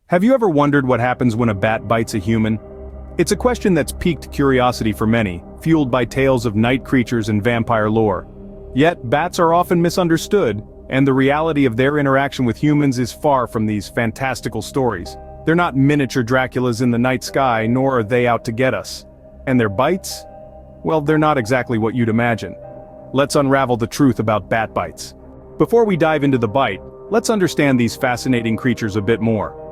Have you ever wondered what happens when a bat bites a human? It's a question that's piqued curiosity for many, fueled by tales of night creatures and vampire lore. Yet, bats are often misunderstood, and the reality of their interaction with humans is far from these fantastical stories. They're not miniature Draculas in the night sky, nor are they out to get us. And their bites? Well, they're not exactly what you'd imagine. Let's unravel the truth about bat bites. Before we dive into the bite, let's understand these fascinating creatures a bit more.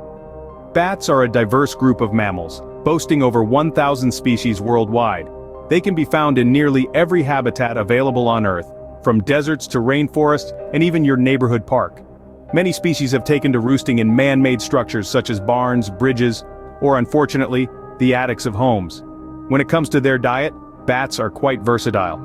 Bats are a diverse group of mammals, boasting over 1,000 species worldwide. They can be found in nearly every habitat available on Earth, from deserts to rainforests and even your neighborhood park. Many species have taken to roosting in man-made structures such as barns, bridges, or unfortunately, the attics of homes. When it comes to their diet, bats are quite versatile.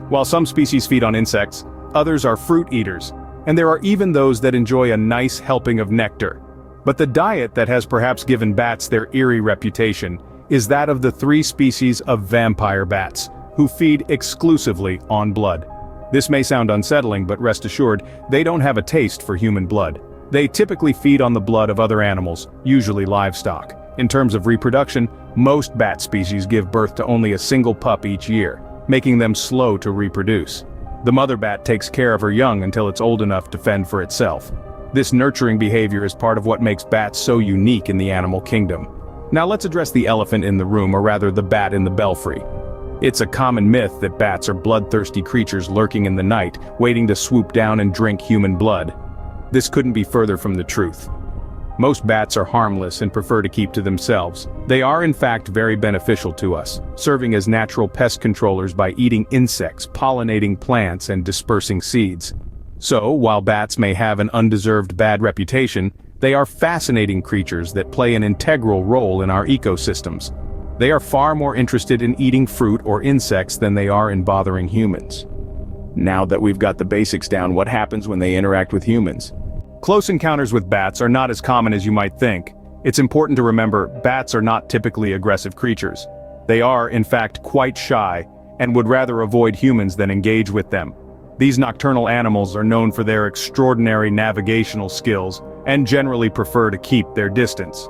While some species feed on insects, others are fruit eaters, and there are even those that enjoy a nice helping of nectar. But the diet that has perhaps given bats their eerie reputation is that of the 3 species of vampire bats, who feed exclusively on blood. This may sound unsettling, but rest assured, they don't have a taste for human blood. They typically feed on the blood of other animals, usually livestock. In terms of reproduction, most bat species give birth to only a single pup each year, making them slow to reproduce. The mother bat takes care of her young until it's old enough to fend for itself. This nurturing behavior is part of what makes bats so unique in the animal kingdom. Now let's address the elephant in the room, or rather the bat in the belfry. It's a common myth that bats are bloodthirsty creatures lurking in the night, waiting to swoop down and drink human blood. This couldn't be further from the truth. Most bats are harmless and prefer to keep to themselves. They are in fact very beneficial to us, serving as natural pest controllers by eating insects, pollinating plants, and dispersing seeds. So, while bats may have an undeserved bad reputation, they are fascinating creatures that play an integral role in our ecosystems. They are far more interested in eating fruit or insects than they are in bothering humans. Now that we've got the basics down, what happens when they interact with humans? Close encounters with bats are not as common as you might think. It's important to remember, bats are not typically aggressive creatures. They are, in fact, quite shy, and would rather avoid humans than engage with them. These nocturnal animals are known for their extraordinary navigational skills, and generally prefer to keep their distance.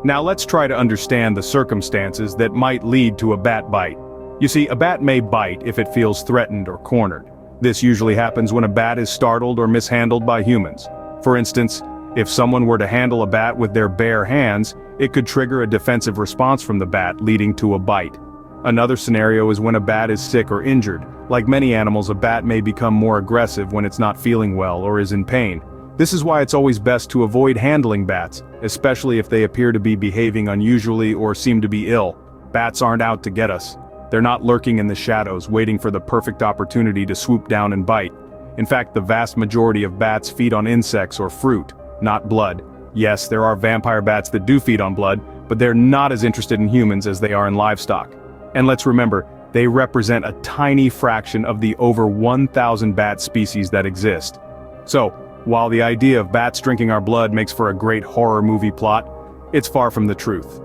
Now let's try to understand the circumstances that might lead to a bat bite. You see, a bat may bite if it feels threatened or cornered. This usually happens when a bat is startled or mishandled by humans. For instance, if someone were to handle a bat with their bare hands, it could trigger a defensive response from the bat, leading to a bite. Another scenario is when a bat is sick or injured. Like many animals, a bat may become more aggressive when it's not feeling well or is in pain. This is why it's always best to avoid handling bats, especially if they appear to be behaving unusually or seem to be ill. Bats aren't out to get us. They're not lurking in the shadows, waiting for the perfect opportunity to swoop down and bite. In fact, the vast majority of bats feed on insects or fruit, not blood. Yes, there are vampire bats that do feed on blood, but they're not as interested in humans as they are in livestock. And let's remember, they represent a tiny fraction of the over 1,000 bat species that exist. So, while the idea of bats drinking our blood makes for a great horror movie plot, it's far from the truth.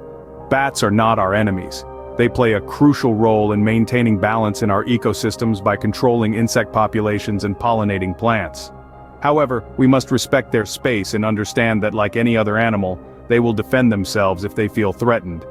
Bats are not our enemies. They play a crucial role in maintaining balance in our ecosystems by controlling insect populations and pollinating plants. However, we must respect their space and understand that, like any other animal, they will defend themselves if they feel threatened.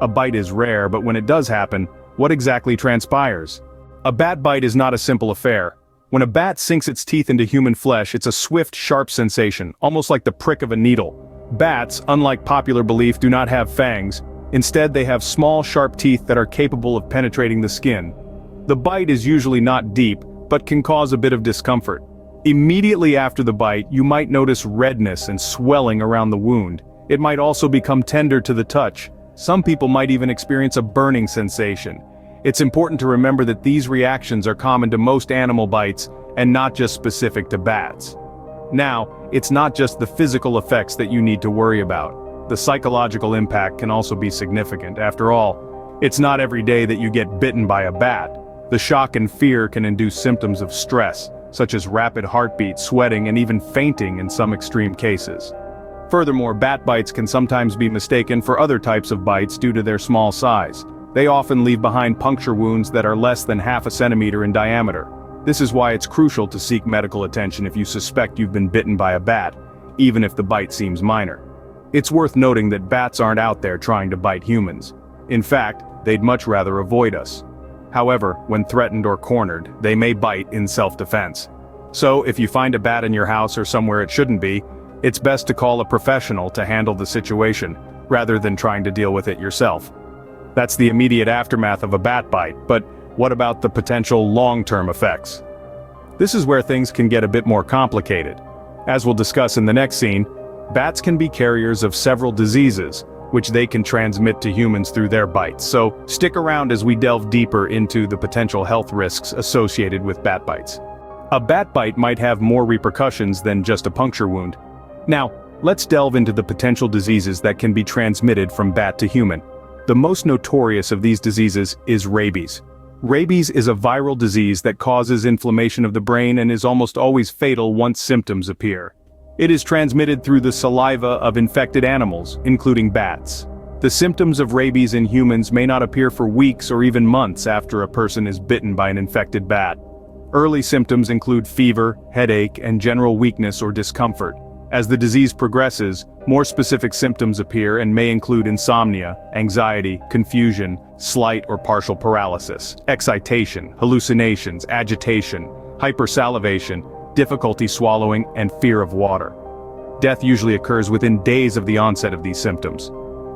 A bite is rare, but when it does happen, what exactly transpires? A bat bite is not a simple affair. When a bat sinks its teeth into human flesh, it's a swift, sharp sensation, almost like the prick of a needle. Bats, unlike popular belief, do not have fangs. Instead, they have small, sharp teeth that are capable of penetrating the skin. The bite is usually not deep, but can cause a bit of discomfort. Immediately after the bite, you might notice redness and swelling around the wound. It might also become tender to the touch. Some people might even experience a burning sensation. It's important to remember that these reactions are common to most animal bites and not just specific to bats. Now, it's not just the physical effects that you need to worry about. The psychological impact can also be significant. After all, it's not every day that you get bitten by a bat. The shock and fear can induce symptoms of stress, such as rapid heartbeat, sweating, and even fainting in some extreme cases. Furthermore, bat bites can sometimes be mistaken for other types of bites due to their small size. They often leave behind puncture wounds that are less than half a centimeter in diameter. This is why it's crucial to seek medical attention if you suspect you've been bitten by a bat, even if the bite seems minor. It's worth noting that bats aren't out there trying to bite humans. In fact, they'd much rather avoid us. However, when threatened or cornered, they may bite in self-defense. So, if you find a bat in your house or somewhere it shouldn't be, it's best to call a professional to handle the situation, rather than trying to deal with it yourself. That's the immediate aftermath of a bat bite, but what about the potential long-term effects? This is where things can get a bit more complicated. As we'll discuss in the next scene, bats can be carriers of several diseases, which they can transmit to humans through their bites, so stick around as we delve deeper into the potential health risks associated with bat bites. A bat bite might have more repercussions than just a puncture wound. Now, let's delve into the potential diseases that can be transmitted from bat to human. The most notorious of these diseases is rabies. Rabies is a viral disease that causes inflammation of the brain and is almost always fatal once symptoms appear. It is transmitted through the saliva of infected animals, including bats. The symptoms of rabies in humans may not appear for weeks or even months after a person is bitten by an infected bat. Early symptoms include fever, headache, and general weakness or discomfort. As the disease progresses, more specific symptoms appear and may include insomnia, anxiety, confusion, slight or partial paralysis, excitation, hallucinations, agitation, hypersalivation, difficulty swallowing, and fear of water. Death usually occurs within days of the onset of these symptoms.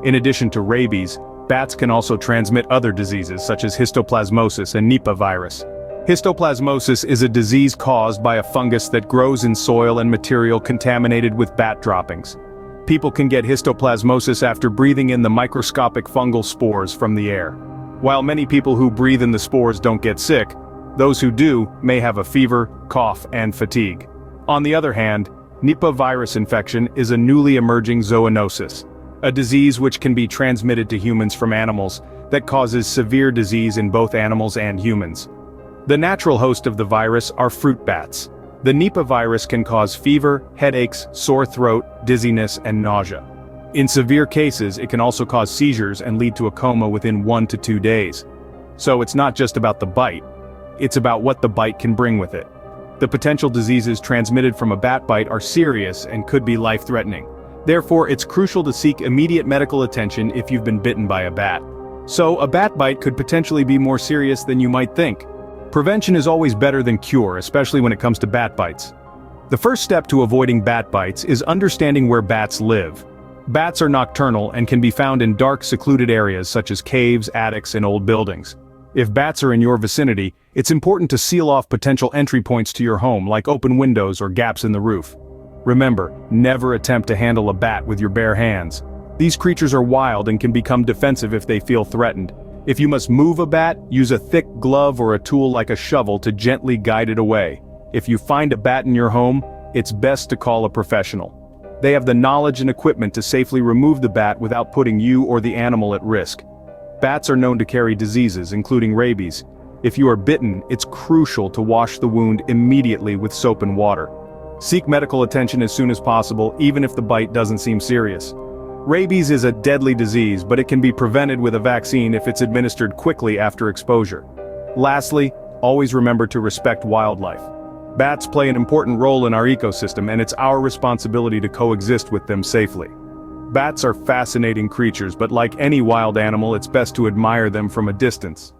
In addition to rabies, bats can also transmit other diseases such as histoplasmosis and Nipah virus. Histoplasmosis is a disease caused by a fungus that grows in soil and material contaminated with bat droppings. People can get histoplasmosis after breathing in the microscopic fungal spores from the air. While many people who breathe in the spores don't get sick, those who do may have a fever, cough, and fatigue. On the other hand, Nipah virus infection is a newly emerging zoonosis, a disease which can be transmitted to humans from animals that causes severe disease in both animals and humans. The natural host of the virus are fruit bats. The Nipah virus can cause fever, headaches, sore throat, dizziness, and nausea. In severe cases, it can also cause seizures and lead to a coma within 1 to 2 days. So it's not just about the bite. It's about what the bite can bring with it. The potential diseases transmitted from a bat bite are serious and could be life-threatening. Therefore, it's crucial to seek immediate medical attention if you've been bitten by a bat. So, a bat bite could potentially be more serious than you might think. Prevention is always better than cure, especially when it comes to bat bites. The first step to avoiding bat bites is understanding where bats live. Bats are nocturnal and can be found in dark, secluded areas such as caves, attics, and old buildings. If bats are in your vicinity, it's important to seal off potential entry points to your home, like open windows or gaps in the roof. Remember, never attempt to handle a bat with your bare hands. These creatures are wild and can become defensive if they feel threatened. If you must move a bat, use a thick glove or a tool like a shovel to gently guide it away. If you find a bat in your home, it's best to call a professional. They have the knowledge and equipment to safely remove the bat without putting you or the animal at risk. Bats are known to carry diseases, including rabies. If you are bitten, it's crucial to wash the wound immediately with soap and water. Seek medical attention as soon as possible, even if the bite doesn't seem serious. Rabies is a deadly disease, but it can be prevented with a vaccine if it's administered quickly after exposure. Lastly, always remember to respect wildlife. Bats play an important role in our ecosystem, and it's our responsibility to coexist with them safely. Bats are fascinating creatures, but like any wild animal, it's best to admire them from a distance.